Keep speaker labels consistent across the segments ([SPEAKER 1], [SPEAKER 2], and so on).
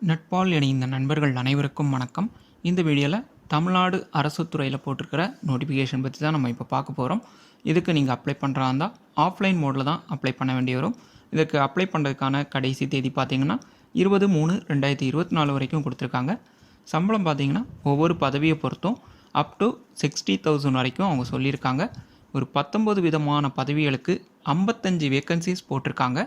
[SPEAKER 1] நட்பால் இணைந்த நண்பர்கள் அனைவருக்கும் வணக்கம். இந்த வீடியோவில் தமிழ்நாடு அரசு துறையில் போட்டிருக்கிற நோட்டிஃபிகேஷன் பற்றி தான் நம்ம இப்போ பார்க்க போகிறோம். இதுக்கு நீங்கள் அப்ளை பண்ணுறா இருந்தால் ஆஃப்லைன் மோடில் தான் அப்ளை பண்ண வேண்டி வரும். இதுக்கு அப்ளை பண்ணுறதுக்கான கடைசி தேதி பார்த்திங்கன்னா 20/3/2024 வரைக்கும் கொடுத்துருக்காங்க. சம்பளம் பார்த்திங்கன்னா ஒவ்வொரு பதவியை பொறுத்தும் அப் டு 60,000 வரைக்கும் அவங்க சொல்லியிருக்காங்க. ஒரு 19 விதமான பதவிகளுக்கு 55 வேக்கன்சிஸ் போட்டிருக்காங்க.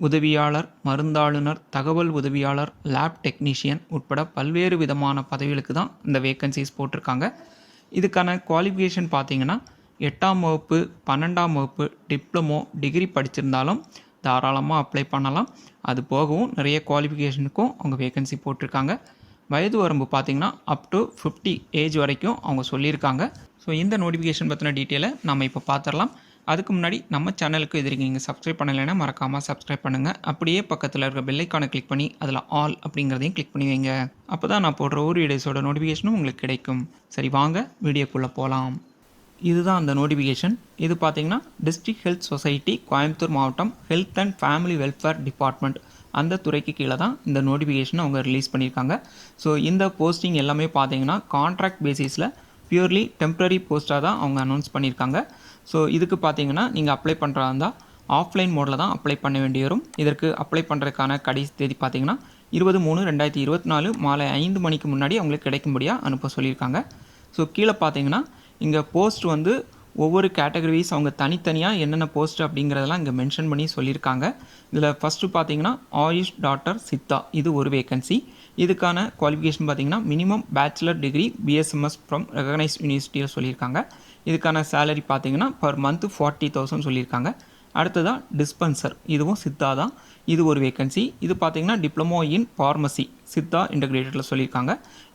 [SPEAKER 1] உதவியாளர், மருந்தாளுநர், தகவல் உதவியாளர், லேப் டெக்னீஷியன் உட்பட பல்வேறு விதமான பதவிகளுக்கு தான் இந்த வேக்கன்சிஸ் போட்டிருக்காங்க. இதுக்கான குவாலிஃபிகேஷன் பார்த்திங்கன்னா 8ஆம் வகுப்பு, 12ஆம் வகுப்பு, டிப்ளமோ, டிகிரி படிச்சிருந்தாலும் தாராளமாக அப்ளை பண்ணலாம். அது போகவும் நிறைய குவாலிஃபிகேஷனுக்கும் அவங்க வேக்கன்சி போட்டிருக்காங்க. வயது வரம்பு பார்த்திங்கன்னா அப் டு 50 ஏஜ் வரைக்கும் அவங்க சொல்லியிருக்காங்க. ஸோ இந்த நோட்டிஃபிகேஷன் பற்றின டீட்டெயிலை நம்ம இப்போ பார்த்துடலாம். அதுக்கு முன்னாடி நம்ம சேனலுக்கு எதிர்க்கு நீங்கள் சப்ஸ்கிரைப் பண்ணலைன்னா மறக்காமல் சப்ஸ்கிரைப் பண்ணுங்கள். அப்படியே பக்கத்தில் இருக்க பெல்லைக்கானை கிளிக் பண்ணி அதில் ஆல் அப்படிங்கிறதையும் கிளிக் பண்ணி வைங்க. அப்போ தான் நான் போடுற ஒரு வீடியோஸோட நோட்டிஃபிகேஷனும் உங்களுக்கு கிடைக்கும். சரி, வாங்க வீடியோக்குள்ளே போகலாம். இதுதான் அந்த நோட்டிஃபிகேஷன். இது பார்த்திங்கன்னா டிஸ்ட்ரிக்ட் ஹெல்த் சொசைட்டி, கோயம்புத்தூர் மாவட்டம், health and family welfare department அந்த துறைக்கு கீழே தான் இந்த நோட்டிஃபிகேஷனை அவங்க ரிலீஸ் பண்ணியிருக்காங்க. ஸோ இந்த போஸ்டிங் எல்லாமே பார்த்திங்கன்னா கான்ட்ராக்ட் பேசிஸில் பியூர்லி டெம்ப்ரரி போஸ்ட்டாக தான் அவங்க அனௌன்ஸ் பண்ணியிருக்காங்க. ஸோ இதுக்கு பார்த்தீங்கன்னா நீங்கள் அப்ளை பண்ணுறதா இருந்தால் ஆஃப்லைன் மோடில் தான் அப்ளை பண்ண வேண்டி வரும். இதற்கு அப்ளை பண்ணுறதுக்கான கடைசி தேதி பார்த்தீங்கன்னா 20/3/2024 மாலை 5 மணிக்கு முன்னாடி அவங்களுக்கு கிடைக்கும்படியாக அனுப்ப சொல்லியிருக்காங்க. ஸோ கீழே பார்த்தீங்கன்னா இங்கே போஸ்ட் வந்து ஒவ்வொரு கேட்டகரிஸ் அவங்க தனித்தனியாக என்னென்ன போஸ்ட் அப்படிங்கிறதெல்லாம் இங்கே மென்ஷன் பண்ணி சொல்லியிருக்காங்க. இதில் ஃபஸ்ட்டு பார்த்தீங்கன்னா ஆயுஷ் டாக்டர் சித்தா, இது ஒரு வேக்கன்சி. இதுக்கான குவாலிஃபிகேஷன் பார்த்தீங்கன்னா minimum bachelor degree BSMS from recognised யூனிவர்சிட்டியில் சொல்லியிருக்காங்க. இதுக்கான சேலரி பார்த்தீங்கன்னா பர் மந்த் 40,000 சொல்லியிருக்காங்க. அடுத்ததாக டிஸ்பென்சர், இதுவும் சித்தா தான், இது ஒரு வேக்கன்சி. இது பார்த்தீங்கன்னா டிப்ளமோ இன் ஃபார்மசி சித்தா இன்டகிரேட்டடில் சொல்லியிருக்காங்க.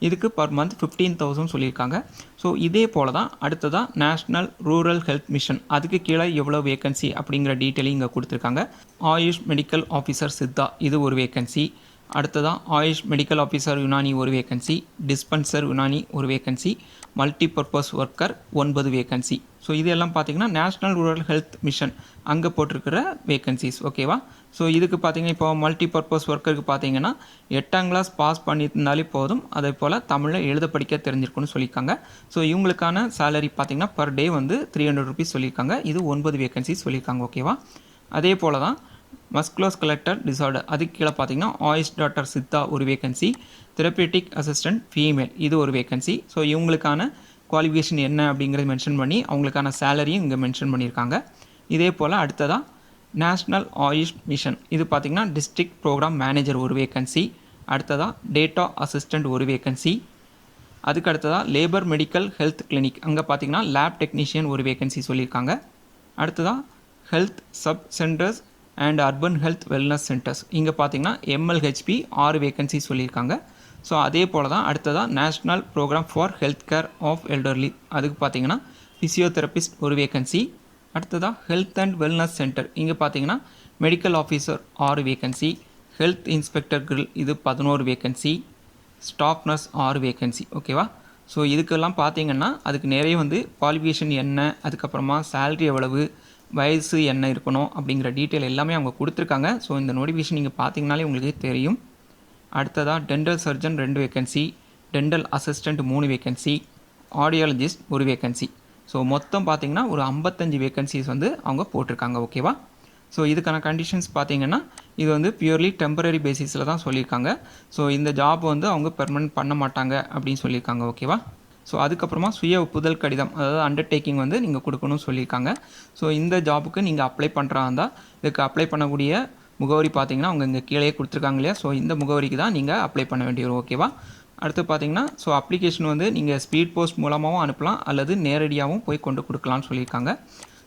[SPEAKER 1] இதுக்கு பர் மந்த் 15,000 சொல்லியிருக்காங்க. ஸோ இதே போல் தான் அடுத்ததாக நேஷ்னல் ரூரல் ஹெல்த் மிஷன், அதுக்கு கீழே எவ்வளோ வேக்கன்சி அப்படிங்கிற டீட்டெயிலிங் இங்கே கொடுத்துருக்காங்க. ஆயுஷ் மெடிக்கல் ஆஃபீஸர் சித்தா, இது ஒரு வேக்கன்சி. அடுத்ததாக ஆயுஷ் மெடிக்கல் ஆஃபீஸர் யுனானி ஒரு வேக்கன்சி, டிஸ்பென்சர் யுனானி ஒரு vacancy, multipurpose worker 9 vacancy. So இதெல்லாம் பார்த்திங்கன்னா நேஷ்னல் ரூரல் ஹெல்த் மிஷன் அங்கே போட்டிருக்கிற வேக்கன்சிஸ். ஓகேவா? ஸோ இதுக்கு பார்த்திங்கன்னா இப்போ மல்டிபர்பஸ் ஒர்க்கருக்கு பார்த்திங்கன்னா 8ஆம் கிளாஸ் பாஸ் பண்ணியிருந்தாலே போதும். அதே போல் தமிழில் எழுத படிக்க தெரிஞ்சிருக்குன்னு சொல்லியிருக்காங்க. ஸோ இவங்களுக்கான சேலரி பார்த்திங்கன்னா பர் டே வந்து 300 rupees சொல்லியிருக்காங்க. இது 9 வேக்கன்சிஸ் சொல்லியிருக்காங்க. ஓகேவா? அதே போல் தான் மஸ்குலோஸ்கெலட்டல் டிசார்டர், அதுக்கு கீழே பார்த்தீங்கன்னா ஆயுஷ் டாக்டர் சித்தா ஒரு வேக்கன்சி, தெரப்பியூட்டிக் அசிஸ்டன்ட் ஃபீமேல், இது ஒரு வேக்கன்சி. ஸோ இவங்களுக்கான குவாலிஃபிகேஷன் என்ன அப்படிங்கிறது மென்ஷன் பண்ணி அவங்களுக்கான சேலரியும் இங்கே மென்ஷன் பண்ணியிருக்காங்க. இதே போல் அடுத்ததாக நேஷ்னல் ஆயுஷ் மிஷன், இது பார்த்திங்கன்னா டிஸ்ட்ரிக்ட் ப்ரோக்ராம் மேனேஜர் ஒரு வேக்கன்சி. அடுத்ததாக டேட்டா அசிஸ்டண்ட் ஒரு வேக்கன்சி. அதுக்கு அடுத்ததாக லேபர் மெடிக்கல் ஹெல்த் கிளினிக், அங்கே பார்த்திங்கன்னா லேப் டெக்னீஷியன் ஒரு வேக்கன்சி சொல்லியிருக்காங்க. அடுத்ததாக health sub centres and urban health wellness centres, இங்கே பார்த்தீங்கன்னா எம்எல்ஹெச்பி 6 வேக்கன்சி சொல்லியிருக்காங்க. ஸோ அதே போல் தான் அடுத்ததாக national program for health care of elderly, அதுக்கு பார்த்தீங்கன்னா ஃபிசியோதெரபிஸ்ட் ஒரு வேக்கன்சி. அடுத்ததாக ஹெல்த் அண்ட் வெல்னஸ் சென்டர், இங்கே பார்த்தீங்கன்னா medical officer 6 vacancy, health inspector grill இது 11 வேக்கன்சி, ஸ்டாஃப் நர்ஸ் 6 வேக்கன்சி. ஓகேவா? ஸோ இதுக்கெல்லாம் பார்த்தீங்கன்னா அதுக்கு நிறைய வந்து குவாலிஃபிகேஷன் என்ன, அதுக்கப்புறமா சேலரி எவ்வளவு, வயசு என்ன இருக்கணும் அப்படிங்கிற டீட்டெயில் எல்லாமே அவங்க கொடுத்துருக்காங்க. ஸோ இந்த நோட்டிஃபிகேஷன் நீங்கள் பார்த்தீங்கனாலே உங்களுக்கு தெரியும். அடுத்ததாக dental surgeon 2 vacancy, dental assistant 3 vacancy, audiologist ஒரு வேக்கன்சி. ஸோ மொத்தம் பார்த்தீங்கன்னா ஒரு 55 வேக்கன்சிஸ் வந்து அவங்க போட்டிருக்காங்க. ஓகேவா? ஸோ இதுக்கான கண்டிஷன்ஸ் பார்த்தீங்கன்னா இது வந்து பியூர்லி டெம்பரரி பேசிஸில் தான் சொல்லியிருக்காங்க. ஸோ இந்த ஜாப் வந்து அவங்க பெர்மனன்ட் பண்ண மாட்டாங்க அப்படின்னு சொல்லியிருக்காங்க. ஓகேவா? ஸோ அதுக்கப்புறமா சுய ஒப்புதல் கடிதம், அதாவது அண்டர்டேக்கிங் வந்து நீங்கள் கொடுக்கணும்னு சொல்லியிருக்காங்க. ஸோ இந்த ஜாபுக்கு நீங்கள் அப்ளை பண்ணுறா இருந்தால் இதுக்கு அப்ளை பண்ணக்கூடிய முகவரி பார்த்தீங்கன்னா அவங்க இங்கே கீழே கொடுத்துருக்காங்க இல்லையா? ஸோ இந்த முகவரிக்கு தான் நீங்கள் அப்ளை பண்ண வேண்டிய வரும். ஓகேவா? அடுத்து பார்த்தீங்கன்னா ஸோ அப்ளிகேஷன் வந்து நீங்கள் ஸ்பீட் போஸ்ட் மூலமாகவும் அனுப்பலாம் அல்லது நேரடியாகவும் போய் கொண்டு கொடுக்கலாம்னு சொல்லியிருக்காங்க.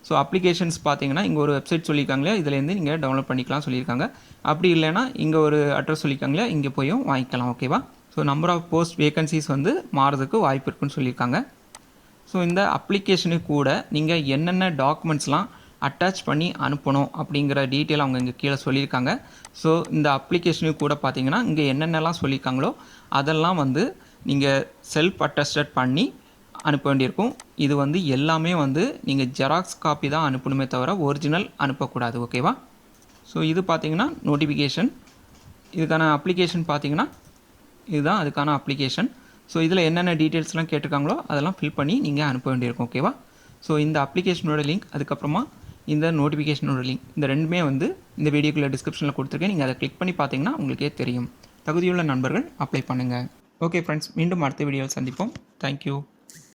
[SPEAKER 1] ஸோ அப்ளிகேஷன்ஸ் பார்த்தீங்கன்னா இங்கே ஒரு வெப்சைட் சொல்லியிருக்காங்க இல்லையா? இதுலேருந்து நீங்கள் டவுன்லோட் பண்ணிக்கலாம் சொல்லியிருக்காங்க. அப்படி இல்லைன்னா இங்கே ஒரு அட்ரஸ் சொல்லியிருக்காங்க இல்லையா? இங்கே போயும் வாங்கிக்கலாம். ஓகேவா? So number of post vacancies வந்து மாறுறதுக்கு வாய்ப்பு இருக்குன்னு சொல்லியிருக்காங்க. ஸோ இந்த அப்ளிகேஷனுக்கு கூட நீங்கள் என்னென்ன டாக்குமெண்ட்ஸ்லாம் அட்டாச் பண்ணி அனுப்பணும் அப்படிங்கிற டீட்டெயில் அவங்க இங்கே கீழே சொல்லியிருக்காங்க. ஸோ இந்த அப்ளிகேஷனுக்கு கூட பார்த்தீங்கன்னா இங்கே என்னென்னலாம் சொல்லியிருக்காங்களோ அதெல்லாம் வந்து நீங்கள் செல்ஃப் அட்டஸ்டட் பண்ணி அனுப்ப வேண்டியிருக்கும். இது வந்து எல்லாமே வந்து நீங்கள் ஜெராக்ஸ் காப்பி தான் அனுப்பணுமே தவிர ஒரிஜினல் அனுப்பக்கூடாது. ஓகேவா? ஸோ இது பார்த்தீங்கன்னா நோட்டிஃபிகேஷன். இதுக்கான அப்ளிகேஷன் பார்த்தீங்கன்னா இதுதான் அதுக்கான அப்ளிகேஷன். ஸோ இதில் என்னென்ன டீட்டெயில்ஸ்லாம் கேட்டிருக்காங்களோ அதெல்லாம் ஃபில் பண்ணி நீங்கள் அனுப்ப வேண்டியிருக்கும். ஓகேவா? ஸோ இந்த அப்ளிகேஷனோட லிங்க், அதுக்கப்புறமா இந்த நோட்டிஃபிகேஷனோட லிங்க், இந்த ரெண்டுமே வந்து இந்த வீடியோக்குள்ளே டிஸ்கிரிப்ஷனில் கொடுத்துருக்கேன். நீங்கள் அதை கிளிக் பண்ணி பார்த்தீங்கன்னா உங்களுக்கே தெரியும். தகுதியுள்ள நண்பர்கள் அப்ளை பண்ணுங்கள். ஓகே ஃப்ரெண்ட்ஸ், மீண்டும் அடுத்த வீடியோவில் சந்திப்போம். தேங்க்யூ.